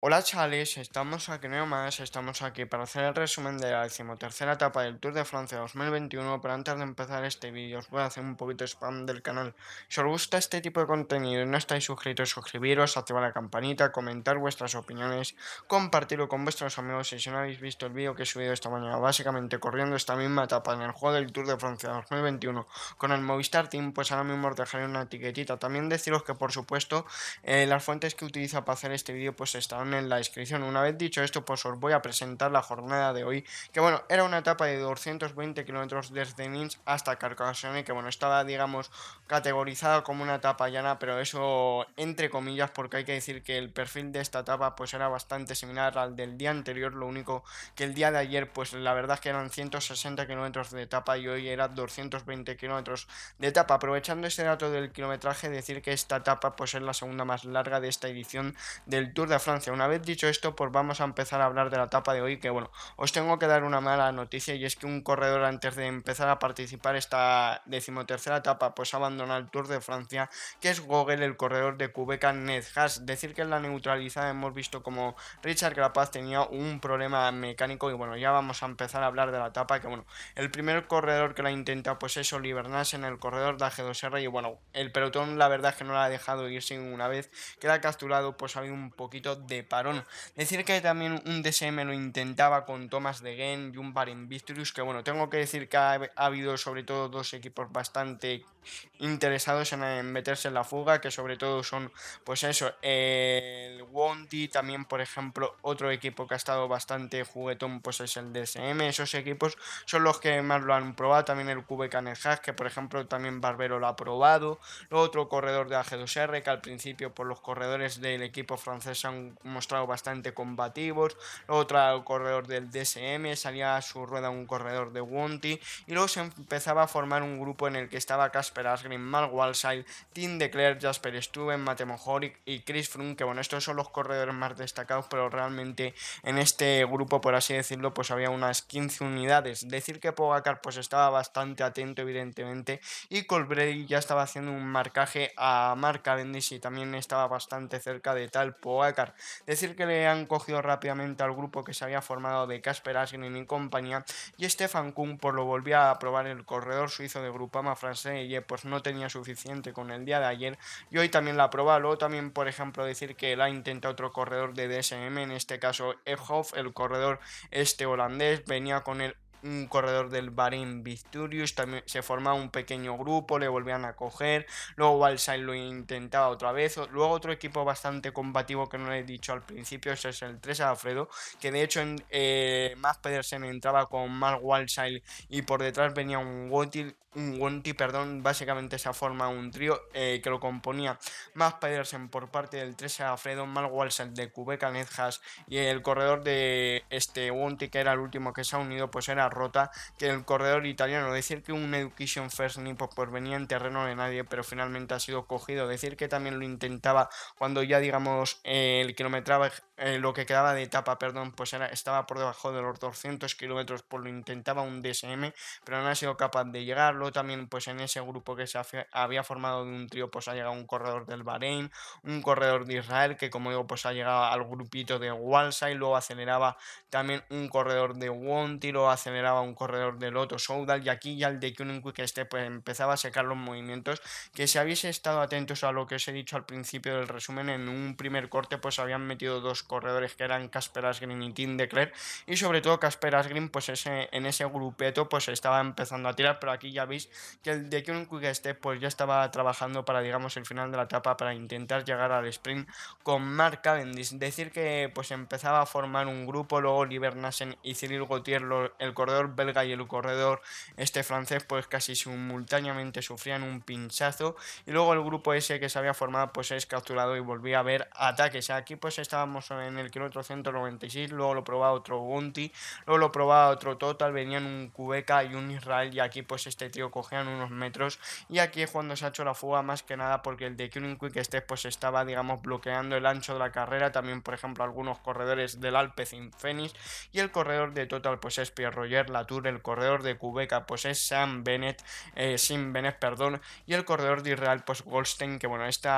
Hola chavales, estamos aquí no más, estamos aquí para hacer el resumen de la decimotercera etapa del Tour de Francia 2021, pero antes de empezar este vídeo os voy a hacer un poquito de spam del canal. Si os gusta este tipo de contenido y no estáis suscritos, suscribiros, activar la campanita, comentar vuestras opiniones, compartirlo con vuestros amigos y si no habéis visto el vídeo que he subido esta mañana, básicamente corriendo esta misma etapa en el juego del Tour de Francia 2021 con el Movistar Team, pues ahora mismo os dejaré una etiquetita. También deciros que por supuesto las fuentes que utilizo para hacer este vídeo pues estarán en la descripción. Una vez dicho esto, pues os voy a presentar la jornada de hoy, que bueno, era una etapa de 220 kilómetros desde Nice hasta Carcassonne, que bueno, estaba digamos categorizada como una etapa llana, pero eso entre comillas, porque hay que decir que el perfil de esta etapa pues era bastante similar al del día anterior, lo único que el día de ayer pues la verdad es que eran 160 kilómetros de etapa y hoy era 220 kilómetros de etapa. Aprovechando este dato del kilometraje, decir que esta etapa pues es la segunda más larga de esta edición del Tour de Francia. Una vez dicho esto, pues vamos a empezar a hablar de la etapa de hoy, que bueno, os tengo que dar una mala noticia y es que un corredor antes de empezar a participar esta decimotercera etapa pues abandona el Tour de Francia, que es Gogel, el corredor de Quebec Nedjas. Decir que en la neutralizada hemos visto como Richard Carapaz tenía un problema mecánico y bueno, ya vamos a empezar a hablar de la etapa, que bueno, el primer corredor que la intenta pues es Oliver Nash en el corredor de AG2R y bueno, el pelotón la verdad es que no la ha dejado ir sin una vez queda capturado, pues ha habido un poquito de parón. Decir que también un DSM lo intentaba con Thomas de Gen y un Barin Victorious, que bueno, tengo que decir que ha habido sobre todo dos equipos bastante interesados en meterse en la fuga, que sobre todo son, pues eso, el Wonti, también por ejemplo otro equipo que ha estado bastante juguetón, pues es el DSM, esos equipos son los que más lo han probado, también el QB Hack, que por ejemplo también Barbero lo ha probado, luego otro corredor de AG2R, que al principio por los corredores del equipo francés se han mostrado bastante combativos, luego otro corredor del DSM, salía a su rueda un corredor de Wonti, y luego se empezaba a formar un grupo en el que estaba Casper Asgreen, Mark Walsall, Tim Declercq, Jasper Stuyven, Matej Mohoric y Chris Froome, que bueno, estos son los corredores más destacados, pero realmente en este grupo, por así decirlo, pues había unas 15 unidades. Decir que Pogacar pues estaba bastante atento, evidentemente, y Colbrelli ya estaba haciendo un marcaje a Mark Cavendish y también estaba bastante cerca de tal Pogacar. Decir que le han cogido rápidamente al grupo que se había formado de Casper Asgreen y compañía, y Stefan Kuhn por lo volvía a probar el corredor suizo de Groupama francés y pues no tenía suficiente con el día de ayer y hoy también la prueba. Luego también, por ejemplo, decir que la intenta otro corredor de DSM, en este caso Ehoff, el corredor este holandés, venía con el un corredor del Bahrein Victorious, también se formaba un pequeño grupo, le volvían a coger, luego Walsall lo intentaba otra vez, luego otro equipo bastante combativo que no le he dicho al principio, ese es el 3 Alfredo, que de hecho Matt Pedersen entraba con Mark Walsall y por detrás venía un Wonti, perdón, básicamente se forma un trío que lo componía Matt Pedersen por parte del 13 Alfredo, Mark Walsall de Quebec Nedjas y el corredor de este Wonti, que era el último que se ha unido, pues era Rota, que el corredor italiano. Decir que un Education First Nipo pues venía en terreno de nadie, pero finalmente ha sido cogido. Decir que también lo intentaba cuando ya digamos el kilometraje, lo que quedaba de etapa, perdón, pues estaba por debajo de los 200 kilómetros, pues lo intentaba un DSM, pero no ha sido capaz de llegarlo. También pues en ese grupo que había formado de un trío, pues ha llegado un corredor del Bahrein, un corredor de Israel, que como digo, pues ha llegado al grupito de Walsall, luego aceleraba también un corredor de Wonti, luego aceleraba un corredor de Lotto Soudal, y aquí ya el de Kuning que pues empezaba a sacar los movimientos, que si habéis estado atentos a lo que os he dicho al principio del resumen, en un primer corte pues habían metido dos corredores que eran Casper Asgreen y Tim Declercq, y sobre todo Casper Asgreen pues en ese grupeto pues estaba empezando a tirar, pero aquí ya veis que el de Kuning pues ya estaba trabajando para digamos el final de la etapa para intentar llegar al sprint con Mark Cavendish. Decir que pues empezaba a formar un grupo, luego Oliver Nassen y Cyril Gautier, el corredor belga y el corredor este francés, pues casi simultáneamente sufrían un pinchazo, y luego el grupo ese que se había formado pues es capturado y volvía a haber ataques. Aquí pues estábamos en el kilómetro 196, luego lo probaba otro Gunti, luego lo probaba otro Total, venían un Cubeca y un Israel, y aquí pues este trío cogían unos metros, y aquí es cuando se ha hecho la fuga más que nada porque el de Kuning Quick Step pues estaba, digamos, bloqueando el ancho de la carrera, también por ejemplo algunos corredores del Alpecin Fenix, y el corredor de Total pues es Pierre-Roger Latour, el corredor de Qhubeka pues es Sim Bennett, perdón, y el corredor de Israel pues Goldstein, que bueno, este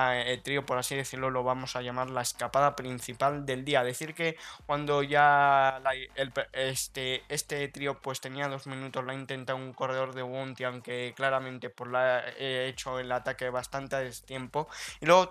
trío por así decirlo lo vamos a llamar la escapada principal del día. Decir que cuando ya este trío pues tenía 2 minutos, la ha intentado un corredor de Bounty, aunque claramente por la he hecho el ataque bastante a destiempo. Y luego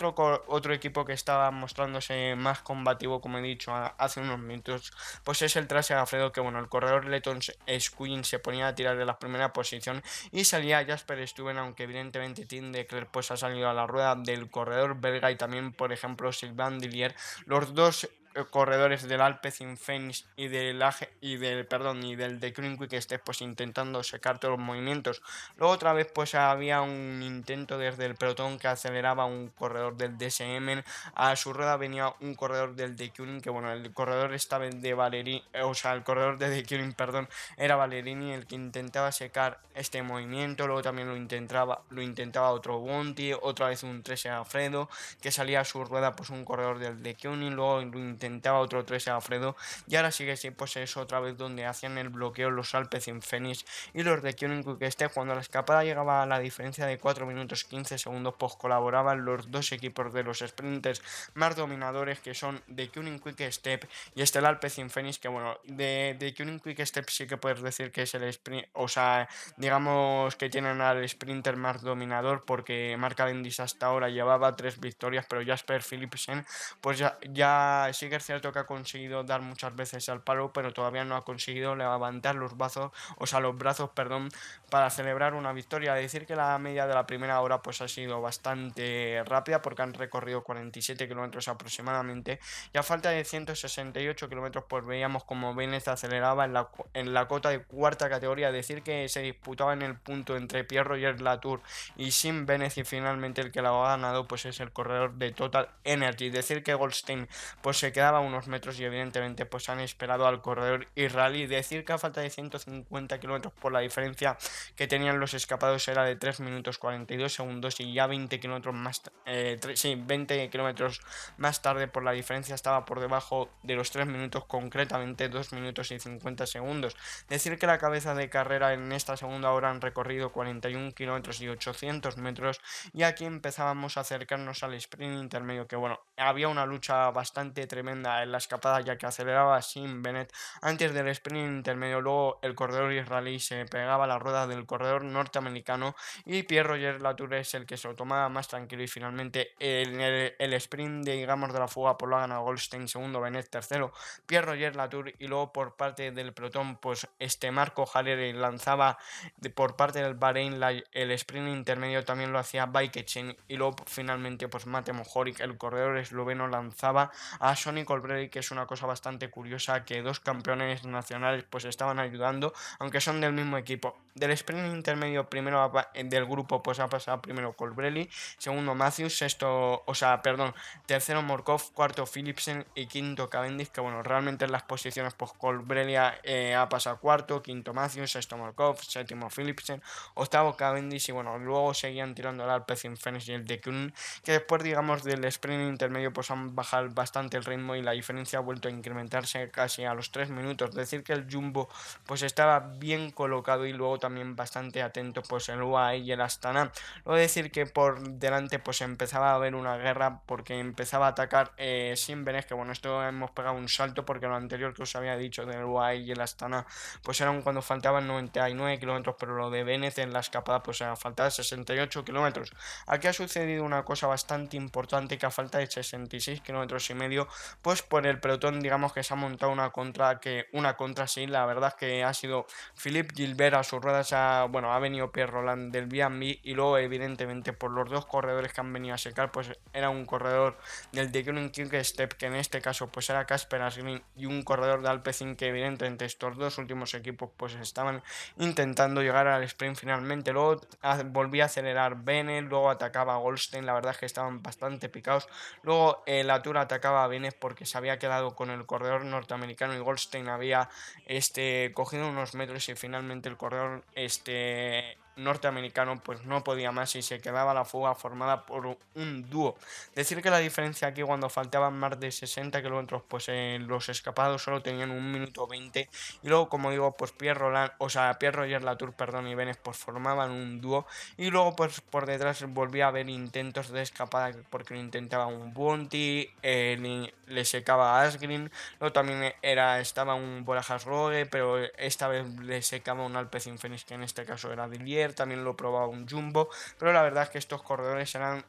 otro equipo que estaba mostrándose más combativo, como he dicho hace unos minutos, pues es el Trase Alfredo, que bueno, el corredor Letton Squin se ponía a tirar de la primera posición y salía Jasper Stuyven, aunque evidentemente Tim de Klerk pues ha salido a la rueda del corredor belga, y también por ejemplo Sylvain Dillier, los dos corredores del Alpecin Fenix y del de Green Quick Step pues intentando secar todos los movimientos. Luego otra vez pues había un intento desde el pelotón que aceleraba un corredor del DSM, a su rueda venía un corredor del de Kuning, que bueno, el corredor esta vez de Valerini, o sea, el corredor de The Kuning, perdón, era Valerini el que intentaba secar este movimiento. Luego también lo intentaba otro Bounty, otra vez un 13 Alfredo, que salía a su rueda pues un corredor del de Kuning, luego lo intentaba otro 13 Alfredo, y ahora sigue sí, pues es otra vez donde hacían el bloqueo los Alpecin Fenix y los de Kuning Quick Step. Cuando la escapada llegaba a la diferencia de 4 minutos 15 segundos, pues colaboraban los dos equipos de los sprinters más dominadores, que son de Kuning Quick Step y el Alpecin Fenix, que bueno, de Kuning Quick Step sí que puedes decir que es el sprint, o sea, digamos que tienen al sprinter más dominador, porque Mark Cavendish hasta ahora llevaba 3 victorias, pero Jasper Philipsen pues ya sí que es cierto que ha conseguido dar muchas veces al palo, pero todavía no ha conseguido levantar los brazos, perdón, para celebrar una victoria. Decir que la media de la primera hora pues ha sido bastante rápida, porque han recorrido 47 kilómetros aproximadamente, y a falta de 168 kilómetros pues veíamos como Bennett aceleraba en la cota de cuarta categoría. Decir que se disputaba en el punto entre Pierre-Roger Latour y Sim Bennett, y finalmente el que lo ha ganado pues es el corredor de Total Energy. Decir que Goldstein pues se quedaba a unos metros, y evidentemente pues han esperado al corredor israelí. Decir que a falta de 150 kilómetros por la diferencia que tenían los escapados era de 3 minutos 42 segundos, y ya 20 kilómetros más 20 kilómetros más tarde por la diferencia estaba por debajo de los 3 minutos, concretamente 2 minutos y 50 segundos. Decir que la cabeza de carrera en esta segunda hora han recorrido 41 kilómetros y 800 metros, y aquí empezábamos a acercarnos al sprint intermedio, que bueno, había una lucha bastante tremenda en la escapada, ya que aceleraba Sim Bennett antes del sprint intermedio. Luego el corredor israelí se pegaba a la rueda del corredor norteamericano, y Pierre-Roger Latour es el que se lo tomaba más tranquilo, y finalmente el sprint digamos de la fuga por lo ha ganado Goldstein, segundo Bennett, tercero Pierre-Roger Latour, y luego por parte del pelotón pues Marco Haller lanzaba por parte del Bahrein el sprint intermedio, también lo hacía Bajecin, y luego finalmente pues Mate Mohoric, el corredor esloveno, lanzaba a Sonny Colbrelli, que es una cosa bastante curiosa, que dos campeones nacionales pues estaban ayudando, aunque son del mismo equipo. Del sprint intermedio primero del grupo pues ha pasado primero Colbrelli, segundo Matthews, tercero Morkov, cuarto Philipsen y quinto Cavendish, que bueno, realmente en las posiciones pues Colbrelli ha pasado cuarto, quinto Matthews, sexto Morkov, séptimo Philipsen, octavo Cavendish, y bueno, luego seguían tirando el Alpecin Fenix y el de Kuhn, que después digamos del sprint intermedio pues han bajado bastante el ritmo, y la diferencia ha vuelto a incrementarse casi a los 3 minutos. Decir que el Jumbo pues estaba bien colocado, y luego también bastante atento pues el UAE y el Astana. Luego decir que por delante pues empezaba a haber una guerra, porque empezaba a atacar Simbenes, que bueno, esto hemos pegado un salto, porque lo anterior que os había dicho del UAE y el Astana pues eran cuando faltaban 99 kilómetros, pero lo de Bennett en la escapada pues faltaba 68 kilómetros. Aquí ha sucedido una cosa bastante importante, que a falta de 66 kilómetros y medio pues por el pelotón digamos que se ha montado una contra sí, la verdad es que ha sido Philippe Gilbert a sus ruedas, ha venido Pierre Roland del B&B, y luego evidentemente por los dos corredores que han venido a secar pues era un corredor del de Kuning Quick Step, que en este caso pues era Casper Asgreen, y un corredor de Alpecin, que evidentemente estos dos últimos equipos pues estaban intentando llegar al sprint finalmente. Luego volvía a acelerar Bennett, luego atacaba a Goldstein, la verdad es que estaban bastante picados. Luego Latour atacaba a Bennett porque se había quedado con el corredor norteamericano, y Goldstein había cogido unos metros, y finalmente el corredor norteamericano pues no podía más y se quedaba la fuga formada por un dúo. Decir que la diferencia aquí cuando faltaban más de 60 kilómetros, pues los escapados solo tenían 1 minuto 20 y luego, como digo, pues Pierre Roland, o sea, Pierre Roger Latour, perdón, y Benes pues formaban un dúo y luego pues por detrás volvía a haber intentos de escapada porque lo intentaba un Bounty, le secaba a Asgreen, luego también estaba un Bolajas Rogue, pero esta vez le secaba un Alpecin Fenix que en este caso era Dillier, también lo probaba un Jumbo, pero la verdad es que estos corredores eran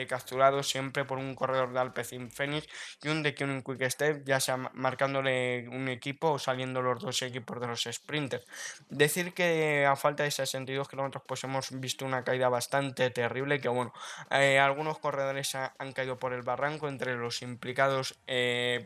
capturados siempre por un corredor de Alpecin Fenix y un de Kuning Quick Step, ya sea marcándole un equipo o saliendo los dos equipos de los sprinters. Decir que a falta de 62 kilómetros pues hemos visto una caída bastante terrible, que bueno, algunos corredores han caído por el barranco, entre los implicados,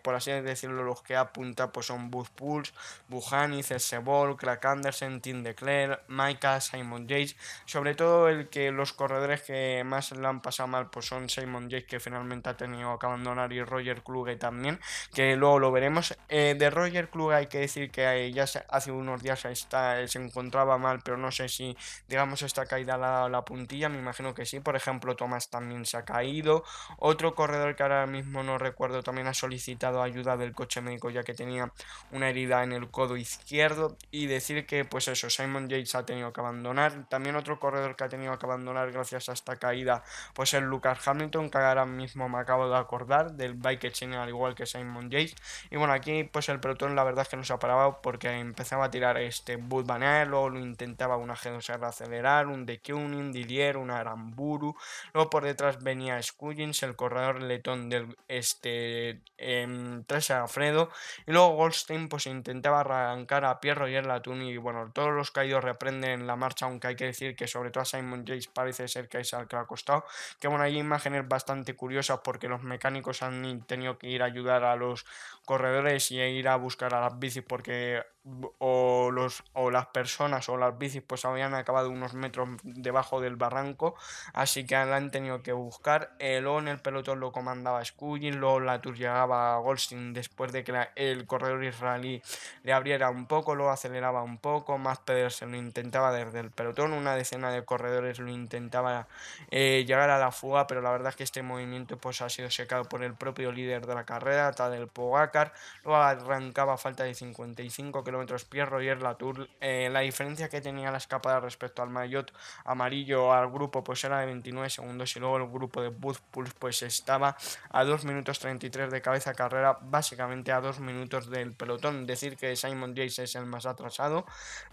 por así decirlo, los que apunta pues son Buzz Pulse, Buhani, Cesebol, Crack Andersen, Tim Declerc, Maika, Simon Yates, sobre todo los corredores que más le han pasado mal pues son Simon Yates, que finalmente ha tenido que abandonar, y Roger Kluge también, que luego lo veremos. De Roger Kluge hay que decir que hace unos días se encontraba mal, pero no sé si digamos esta caída la puntilla, me imagino que sí. Por ejemplo, Tomás también se ha caído. Otro corredor que ahora mismo no recuerdo también ha solicitado ayuda del coche médico ya que tenía una herida en el codo izquierdo. Y decir que pues eso, Simon Yates ha tenido que abandonar. También otro corredor que ha tenido que abandonar gracias a esta caída pues es Lucas Hamilton, que ahora mismo me acabo de acordar del Bike Chain, al igual que Simon Yates. Y bueno, aquí pues el pelotón la verdad es que no se ha parado porque empezaba a tirar Bud Van Aert, luego lo intentaba una G2R acelerar, un De Keuning, Dillier, una Aramburu, luego por detrás venía Skuggins, el corredor letón del Tessa Alfredo, y luego Goldstein pues intentaba arrancar a Pierre Roger Latour y bueno, todos los caídos reprenden la marcha, aunque hay que decir que sobre todo a Simon Yates parece ser que es al que le ha costado, que bueno, hay imágenes bastante curiosas porque los mecánicos han tenido que ir a ayudar a los corredores y ir a buscar a las bicis porque o las personas o las bicis pues habían acabado unos metros debajo del barranco, así que la han tenido que buscar. Luego en el pelotón lo comandaba Skuggins, luego Latour llegaba a Goldstein después de que el corredor israelí le abriera un poco, luego aceleraba un poco, más Pedersen lo intentaba desde el pelotón, una decena de corredores lo intentaba llegar a la fuga, pero la verdad es que este movimiento pues ha sido secado por el propio líder de la carrera, Tadej Pogačar. Luego arrancaba a falta de 55 kilómetros Pierre Roger Latour. La diferencia que tenía la escapada respecto al maillot amarillo al grupo pues era de 29 segundos y luego el grupo de Buzz Pulse pues estaba a 2 minutos 33 de cabeza carrera, básicamente a 2 minutos del pelotón. Decir que Simon Yates es el más atrasado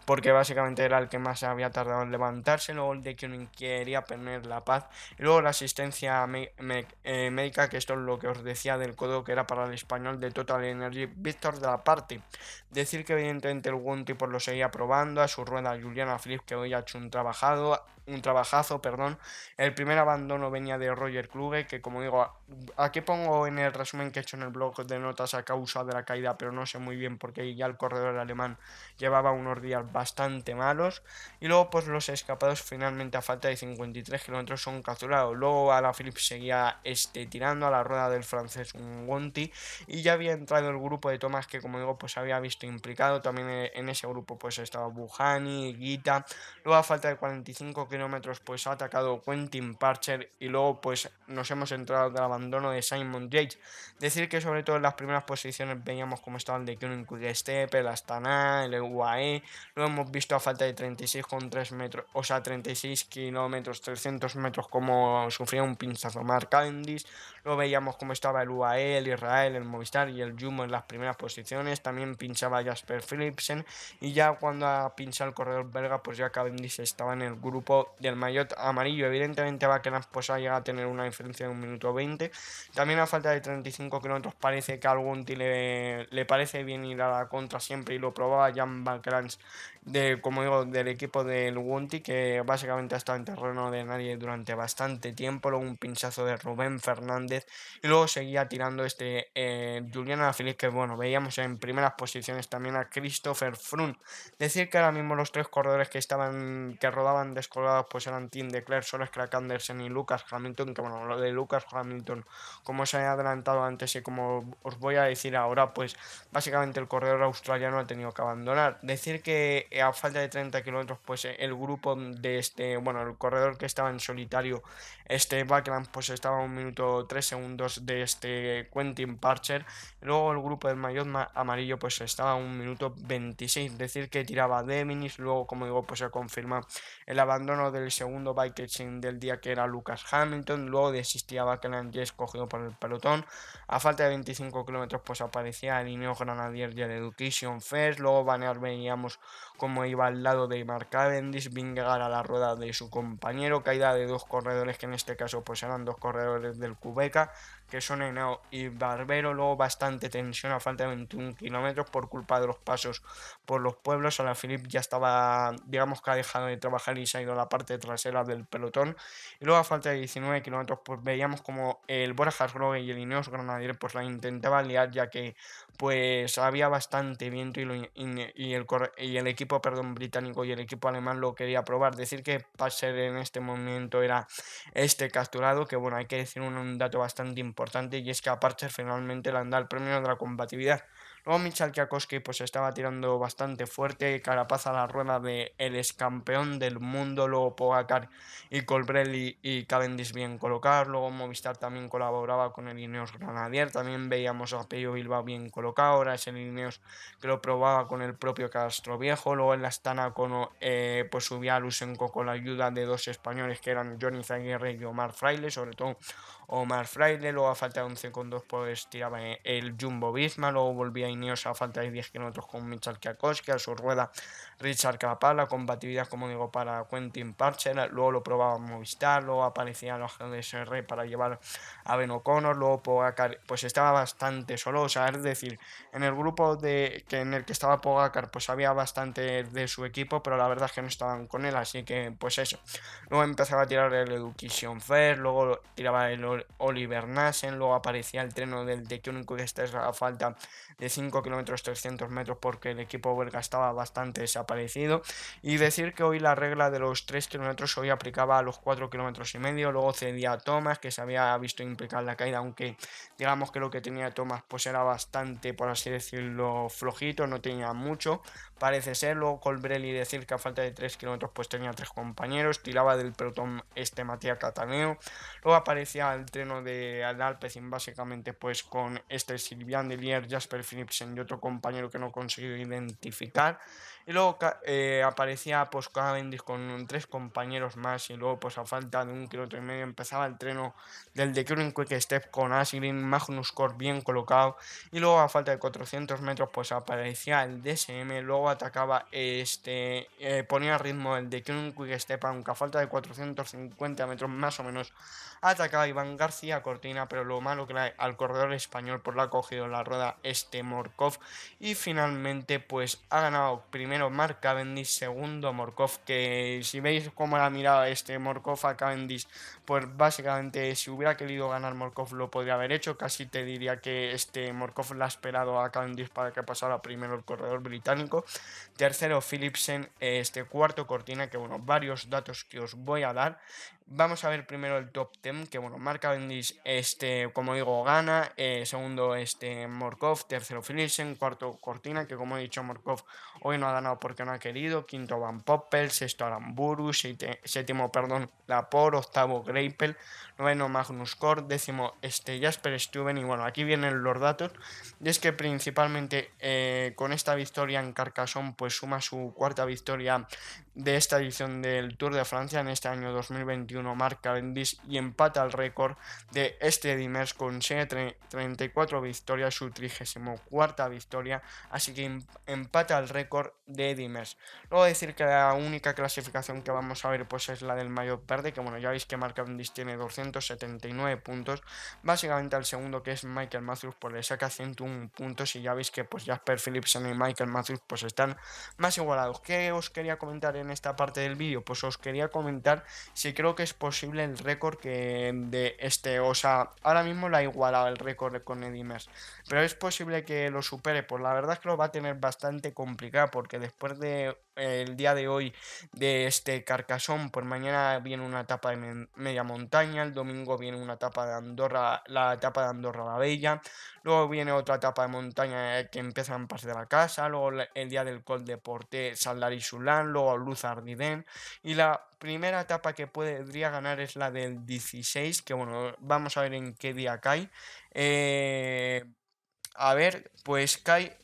porque básicamente era el que más había tardado en levantarse, luego el de Keuning quería perder la paz y luego la asistencia médica, que esto es lo que os decía del codo, que era para el español de Total Energy, Víctor de la Parte. Decir que evidentemente el Gunti pues lo seguía probando, a su rueda Juliana Philips, que hoy ha hecho un trabajazo, perdón. El primer abandono venía de Roger Kluge, que como digo, aquí pongo en el resumen que he hecho en el blog de notas a causa de la caída, pero no sé muy bien porque ya el corredor alemán llevaba unos días bastante malos. Y luego pues los escapados finalmente a falta de 53 kilómetros son capturados. Luego a la Philips seguía tirando a la rueda del francés un Gonti y ya había entrado el grupo de Tomás, que como digo pues había visto implicado. También en ese grupo pues estaba Buhani, Guita. Luego a falta de 45 kilómetros pues ha atacado Quentin Parcher y luego pues nos hemos entrado del abandono de Simon Yates. Decir que sobre todo en las primeras posiciones veíamos cómo estaban de Kuning Quick Step, el Astana, el UAE. Lo hemos visto a falta de 36,3 metros, o sea 36 kilómetros, 300 metros, como sufría un pinchazo Mark Cavendish. Luego veíamos cómo estaba el UAE, el Israel, el Movistar y el Jumbo en las primeras posiciones. También pinchaba Jasper Philipsen y ya cuando ha pinchado el corredor belga pues ya Cavendish estaba en el grupo del maillot amarillo. Evidentemente Bakeland pues ha llegado a tener una diferencia de 1 minuto 20. También a falta de 35 kilómetros parece que a Gunti le parece bien ir a la contra siempre y lo probaba Jan Bakeland, como digo, del equipo del Gunti, que básicamente ha estado en terreno de nadie durante bastante tiempo. Luego un pinchazo de Rubén Fernández y luego seguía tirando Juliana Alaphilippe, que bueno, veíamos en primeras posiciones también a Christopher Froome. Decir que ahora mismo los tres corredores que rodaban descolgados pues eran Tim Declerc, Soles Crack Andersen y Lucas Hamilton, que bueno, lo de Lucas Hamilton, como os he adelantado antes y como os voy a decir ahora, pues básicamente el corredor australiano ha tenido que abandonar. Decir que a falta de 30 kilómetros pues el el grupo de bueno, el corredor que estaba en solitario, Buckland, pues estaba a 1 minuto 3 segundos de Quentin Parcher. Luego el grupo del maillot amarillo pues estaba a 1 minuto 26, es decir que tiraba de Minis. Luego, como digo, pues se confirma el abandono del segundo bike del día, que era Lucas Hamilton. Luego desistía Buckland y escogido por el pelotón. A falta de 25 kilómetros pues aparecía el Ineos Grenadier y el Education First. Luego veíamos cómo iba al lado de Mark Cavendish, Vingegaard a la rueda de su compañero, caída de dos corredores que en este caso pues eran dos corredores del Qhubeka, que son Henao y Barbero. Luego bastante tensión a falta de 21 kilómetros por culpa de los pasos por los pueblos. Alaphilippe ya estaba, digamos que ha dejado de trabajar y se ha ido a la parte trasera del pelotón. Y luego a falta de 19 kilómetros pues veíamos como el Bora Hansgrohe y el Ineos Grenadier pues la intentaba liar, ya que pues había bastante viento y el equipo, perdón, británico y el equipo alemán lo quería probar. Decir que Passer en este momento era capturado, que bueno, hay que decir un dato bastante importante, y es que a Parcher finalmente le han dado el premio de la combatividad. Luego Michal Kwiatkowski pues estaba tirando bastante fuerte, Carapaz a la rueda de el ex campeón del mundo. Luego Pogacar y Colbrelli y Cavendish bien colocados. Luego Movistar también colaboraba con el Ineos Grenadier. También veíamos a Pello Bilbao bien colocado. Ahora es el Ineos que lo probaba con el propio Castro Viejo. Luego en la Astana pues subía a Lusenko con la ayuda de dos españoles que eran Johnny Zaguirre y Omar Fraile, sobre todo Omar Fraile. Luego a falta de 11 segundos pues tiraba el Jumbo Visma. Luego volvía Ineos a falta de 10 kilómetros con Michal Kwiatkowski, a su rueda Richard Carapaz. La combatividad, como digo, para Quentin Parcher. Luego lo probaba Movistar. Luego aparecían los GDSR para llevar a Ben O'Connor. Luego Pogacar pues estaba bastante solo, o sea, es decir, en el grupo en el que estaba Pogacar pues había bastante de su equipo, pero la verdad es que no estaban con él, así que pues eso. Luego empezaba a tirar el Education First, luego tiraba el Oliver Nassen. Luego aparecía el treno del The Unico, que está a falta de 5 kilómetros 300 metros, porque el equipo belga estaba bastante desaparecido. Y decir que hoy la regla de los 3 kilómetros hoy aplicaba a los 4 kilómetros y medio. Luego cedía a Thomas, que se había visto implicar la caída, aunque digamos que lo que tenía Thomas pues era bastante, por así decirlo, flojito, no tenía mucho, parece ser. Luego Colbrelli, decir que a falta de 3 kilómetros pues tenía 3 compañeros, tiraba del pelotón Matías Cataneo. Luego aparecía el treno de Alpecin básicamente pues con Sylvain Delier, Jasper Philipsen y otro compañero que no he conseguido identificar. Y luego aparecía pues Cavendish con 3 compañeros más. Y luego pues a falta de 1,5 kilómetros empezaba el treno del The Current Quick Step con Asgreen, Magnus Cort bien colocado. Y luego a falta de 400 metros pues aparecía el DSM. Luego atacaba ponía ritmo el The Current Quick Step, aunque a falta de 450 metros más o menos atacaba Iván García Cortina, pero lo malo que al corredor español pues lo ha cogido la rueda Morkov. Y finalmente pues ha ganado primero Mark Cavendish, segundo Morkov, que si veis cómo la mirado Morkov a Cavendish, pues básicamente si hubiera querido ganar Morkov lo podría haber hecho. Casi te diría que Morkov le ha esperado a Cavendish para que pasara primero el corredor británico. Tercero Philipsen, cuarto Cortina, que bueno, varios datos que os voy a dar. Vamos a ver primero el top 10, que bueno, Mark Cavendish, como digo, gana. Segundo, Morkov. Tercero, Philipsen. Cuarto, Cortina, que como he dicho, Morkov hoy no ha ganado porque no ha querido. Quinto, Van Poppel. Sexto, Aramburu. Séptimo, perdón, Laporte. Octavo, Greipel. Noveno, Magnus Cort. Décimo, Jasper Stuyven. Y bueno, aquí vienen los datos. Y es que principalmente con esta victoria en Carcassonne, pues suma su cuarta victoria de esta edición del Tour de Francia en este año 2021, Mark Cavendish, y empata el récord de Dimers, consigue 34 victorias, su 34ª victoria, así que empata el récord de Dimers. Luego decir que la única clasificación que vamos a ver pues es la del maillot verde, que bueno, ya veis que Mark Cavendish tiene 279 puntos, básicamente al segundo, que es Michael Matthews, pues le saca 101 puntos, y ya veis que pues Jasper Philipsen y Michael Matthews pues están más igualados. ¿Qué os quería comentar en esta parte del vídeo? Pues os quería comentar si creo que es posible el récord o sea, ahora mismo lo ha igualado el récord con Eddy Merckx, pero es posible que lo supere. Pues la verdad es que lo va a tener bastante complicado, porque después de el día de hoy de este Carcassonne, pues mañana viene una etapa de media montaña, el domingo viene una etapa de Andorra, la etapa de Andorra la Bella, luego viene otra etapa de montaña que empieza en Pas de la Casa, luego el día del Col de Porté, Saldari Sulán, luego Luz Ardiden, y la primera etapa que podría ganar es la del 16, que bueno, vamos a ver en qué día cae. Eh, a ver, pues Kai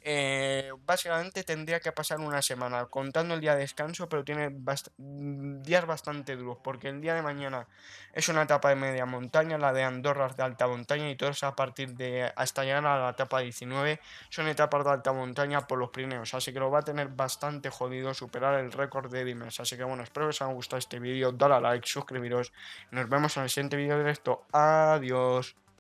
básicamente tendría que pasar una semana contando el día de descanso, pero tiene días bastante duros, porque el día de mañana es una etapa de media montaña, la de Andorra es de alta montaña y todo eso a partir de hasta llegar a la etapa 19 son etapas de alta montaña por los Pirineos, así que lo va a tener bastante jodido superar el récord de Dimes. Así que bueno, espero que os haya gustado este vídeo, dale a like, suscribiros, nos vemos en el siguiente vídeo directo, adiós.